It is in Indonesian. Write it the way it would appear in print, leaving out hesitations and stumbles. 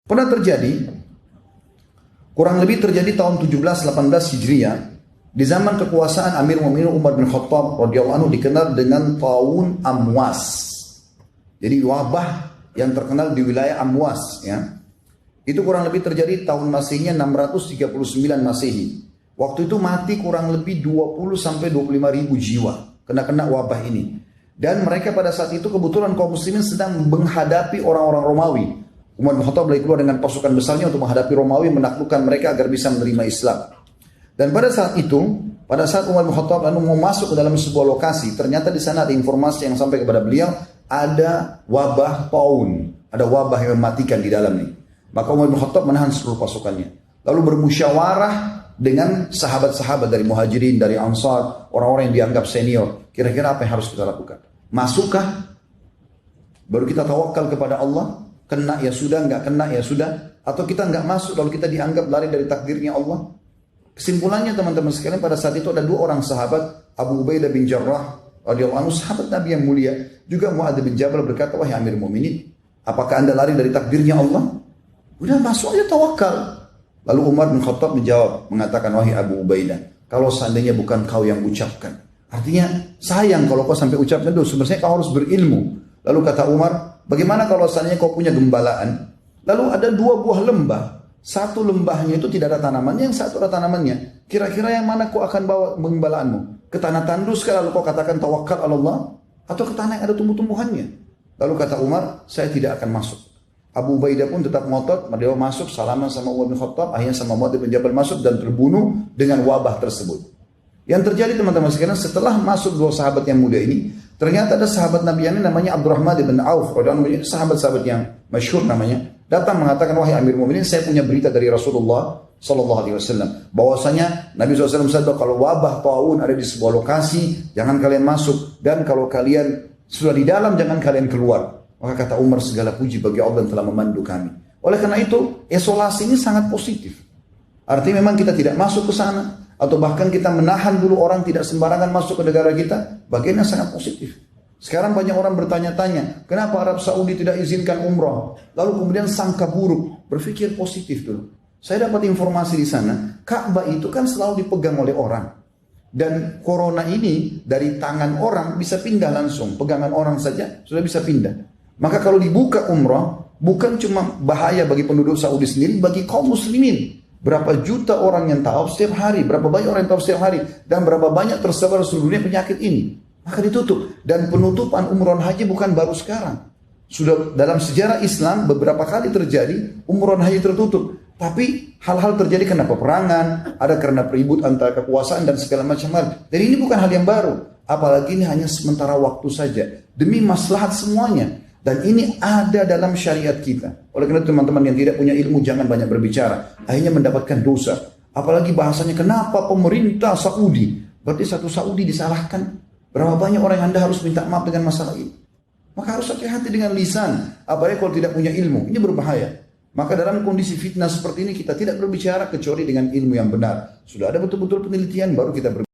Pernah terjadi, kurang lebih terjadi tahun 17-18 Hijriah, di zaman kekuasaan Amir Mu'minin Umar bin Khattab radhiyallahu anhu, dikenal dengan tahun Amwas. Jadi wabah yang terkenal di wilayah Amwas, ya. Itu kurang lebih terjadi tahun Masihnya 639 Masehi. Waktu itu mati kurang lebih 20 sampai 25 ribu jiwa kena wabah ini. Dan mereka pada saat itu kebetulan kaum muslimin sedang menghadapi orang-orang Romawi. Umar bin Khattab lagi keluar dengan pasukan besarnya untuk menghadapi Romawi, menaklukkan mereka agar bisa menerima Islam. Dan pada saat itu, pada saat Umar bin Khattab lalu mau masuk ke dalam sebuah lokasi, ternyata di sana ada informasi yang sampai kepada beliau, ada wabah taun, ada wabah yang mematikan di dalam ini. Maka Umar bin Khattab menahan seluruh pasukannya. Lalu bermusyawarah dengan sahabat-sahabat dari Muhajirin, dari Ansar, orang-orang yang dianggap senior. Kira-kira apa yang harus kita lakukan? Masukkah? Baru kita tawakal kepada Allah? Kena ya sudah, nggak kena ya sudah? Atau kita nggak masuk lalu kita dianggap lari dari takdirnya Allah? Kesimpulannya teman-teman sekalian, pada saat itu ada dua orang sahabat, Abu Ubaidah bin Jarrah radhiyallahu anhu, sahabat Nabi yang mulia, juga Mu'adz bin Jabal, berkata, wahai Amir Mu'minin, apakah anda lari dari takdirnya Allah? Udah masuk aja, tawakal. Lalu Umar bin Khattab menjawab, mengatakan, wahai Abu Ubaidah, kalau seandainya bukan kau yang ucapkan, artinya sayang kalau kau sampai ucapkan itu, sebenarnya kau harus berilmu. Lalu kata Umar, bagaimana kalau seandainya kau punya gembalaan, lalu ada dua buah lembah, satu lembahnya itu tidak ada tanamannya, yang satu ada tanamannya, kira-kira yang mana kau akan bawa gembalaanmu? Ke tanah tandus lalu kau katakan tawakal Allah, atau ke tanah yang ada tumbuh-tumbuhannya? Lalu kata Umar, saya tidak akan masuk. Abu Ubaidah pun tetap ngotot, dia masuk, salaman sama Umar bin Khattab, akhirnya sama Mu'adz bin Jabal masuk dan terbunuh dengan wabah tersebut. Yang terjadi teman-teman sekalian, setelah masuk dua sahabat yang muda ini, ternyata ada sahabat Nabi yang namanya Abdurrahman bin Auf, sahabat-sahabat yang masyhur namanya, datang mengatakan, wahai Amir Mu'minin, saya punya berita dari Rasulullah sallallahu alaihi wasallam, bahwasanya Nabi SAW bersabda, kalau wabah taun ada di sebuah lokasi, jangan kalian masuk, dan kalau kalian sudah di dalam, jangan kalian keluar. Maka kata Umar, segala puji bagi Allah yang telah memandu kami. Oleh karena itu, isolasi ini sangat positif. Artinya memang kita tidak masuk ke sana, atau bahkan kita menahan dulu orang tidak sembarangan masuk ke negara kita, bagiannya sangat positif. Sekarang banyak orang bertanya-tanya, kenapa Arab Saudi tidak izinkan umrah? Lalu kemudian sangka buruk, berpikir positif dulu. Saya dapat informasi di sana, Ka'bah itu kan selalu dipegang oleh orang. Dan corona ini dari tangan orang bisa pindah langsung, pegangan orang saja sudah bisa pindah. Maka kalau dibuka umrah, bukan cuma bahaya bagi penduduk Saudi sendiri, bagi kaum muslimin. Berapa juta orang yang tawaf setiap hari, berapa banyak orang yang tawaf setiap hari, dan berapa banyak tersebar seluruh dunia penyakit ini. Maka ditutup. Dan penutupan umrah haji bukan baru sekarang. Sudah dalam sejarah Islam beberapa kali terjadi umrah haji tertutup. Tapi hal-hal terjadi karena peperangan, ada karena peribut antara kekuasaan dan segala macam hal. Jadi ini bukan hal yang baru. Apalagi ini hanya sementara waktu saja. Demi maslahat semuanya. Dan ini ada dalam syariat kita. Oleh karena teman-teman yang tidak punya ilmu jangan banyak berbicara. Akhirnya mendapatkan dosa. Apalagi bahasanya, kenapa pemerintah Saudi? Berarti satu Saudi disalahkan. Berapa banyak orang yang Anda harus minta maaf dengan masalah ini? Maka harus hati-hati dengan lisan. Apalagi kalau tidak punya ilmu. Ini berbahaya. Maka dalam kondisi fitnah seperti ini kita tidak berbicara kecuali dengan ilmu yang benar. Sudah ada betul-betul penelitian baru kita berbicara.